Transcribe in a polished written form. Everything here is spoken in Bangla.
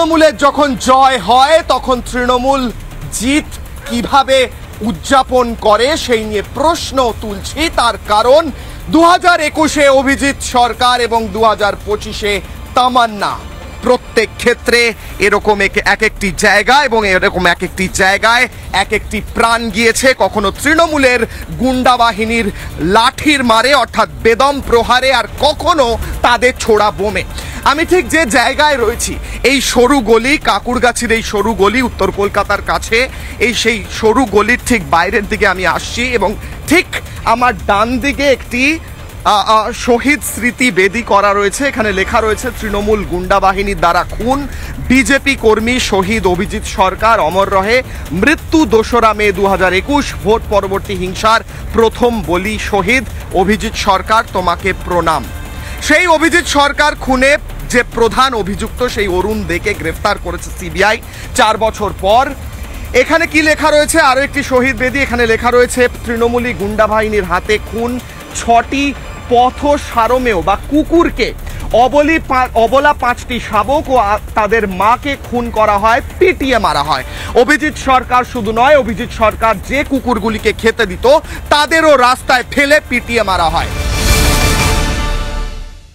তৃণমূলের যখন জয় হয় তখন তৃণমূল জিত কিভাবে উদযাপন করে সেই নিয়ে প্রশ্ন তুলছি। তার কারণ 2021-এ অভিজিৎ সরকার এবং 2025-এ তামান্না, প্রত্যেক ক্ষেত্রে এরকম এক একটি জায়গা এবং এরকম এক একটি জায়গায় এক একটি প্রাণ গিয়েছে। কখনো তৃণমূলের গুন্ডা বাহিনীর লাঠির মারে অর্থাৎ বেদম প্রহারে, আর কখনো তাদের ছোড়া বোমে। আমি ঠিক যে জায়গায় রয়েছি, এই সরু গলি, কাকুরগাছির এই সরু গলি, উত্তর কলকাতার কাছে এই সেই সরু গলির ঠিক বাইরের দিকে আমি আসছি এবং ঠিক আমার ডান দিকে একটি শহীদ স্মৃতি বেদি করা রয়েছে। এখানে লেখা রয়েছে তৃণমূল গুন্ডা বাহিনীর দ্বারা খুন, বিজেপি কর্মী শহীদ অভিজিৎ সরকার অমর রহে, মৃত্যু 2রা মে 2021, ভোট পরবর্তী হিংসার প্রথম বলি শহীদ অভিজিৎ সরকার, তোমাকে প্রণাম। সেই অভিজিৎ সরকার খুনে যে প্রধান অভিযুক্ত সেই অরুণ দেকে গ্রেফতার করেছে সিবিআই 4 বছর পর। এখানে কি লেখা রয়েছে, আরো একটি শহীদ বেদি, এখানে লেখা রয়েছে তৃণমূলী গুন্ডা বাহিনীর হাতে খুন 6টি পথ সারমেয় বা কুকুরকে, অবলা 5টি শাবক ও তাদের মাকে খুন করা হয়, পিটিয়ে মারা হয়। অভিজিৎ সরকার শুধু নয়, অভিজিৎ সরকার যে কুকুরগুলিকে খেতে দিত তাদেরও রাস্তায় ফেলে পিটিয়ে মারা হয়।